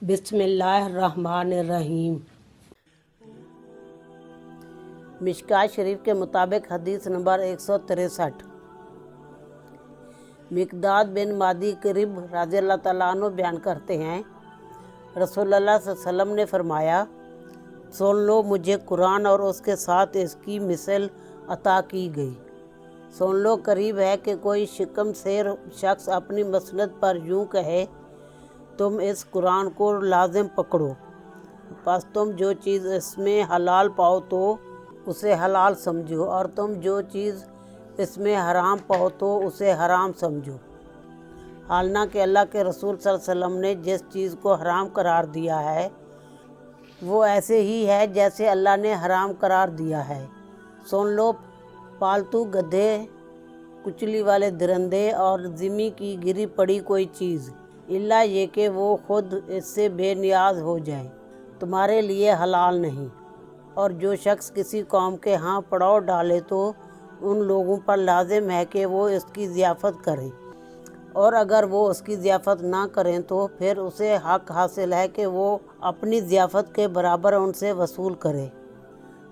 बिस्मिल्लाहिर्रहमानिर्रहीम। मिशकात शरीफ के मुताबिक हदीस नंबर 163। मिकदाद बिन मादी करीब रज़ियल्लाहु तआला अन्हु बयान करते हैं, रसूलुल्लाह सल्लल्लाहु अलैहि वसल्लम ने फरमाया, सुन लो, मुझे कुरान और उसके साथ इसकी मिसल अता की गई। सुन लो, करीब है कि कोई शिकम सेर शख्स अपनी मसनद पर यूं कहे, तुम इस कुरान को लाजिम पकड़ो, बस तुम जो चीज़ इसमें हलाल पाओ तो उसे हलाल समझो, और तुम जो चीज़ इसमें हराम पाओ तो उसे हराम समझो। हालांकि अल्लाह के रसूल सल्लल्लाहु अलैहि वसल्लम ने जिस चीज़ को हराम करार दिया है वो ऐसे ही है जैसे अल्लाह ने हराम करार दिया है। सुन लो, पालतू गधे, कुचली वाले दरिंदे और ज़िमी की गिरी पड़ी कोई चीज़, इल्ला ये कि वो खुद इससे बेनियाज हो जाए, तुम्हारे लिए हलाल नहीं। और जो शख्स किसी कौम के यहाँ पड़ाव डाले तो उन लोगों पर लाजिम है कि वो इसकी ज़ियाफ़त करें, और अगर वो उसकी ज़ियाफ़त ना करें तो फिर उसे हक़ हासिल है कि वो अपनी ज़ियाफ़त के बराबर उनसे वसूल करे।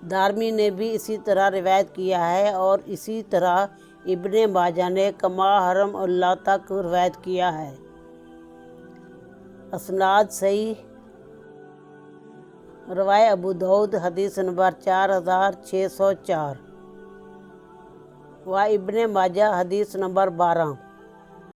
दारमी ने भी इसी तरह रिवायत किया है, और इसी तरह इब्ने माजा ने कमा हरम अल्लाह तक रिवायत किया है। असनाद सही। रवाए अबू दाऊद हदीस नंबर 4604 व इब्ने माजा हदीस नंबर 12।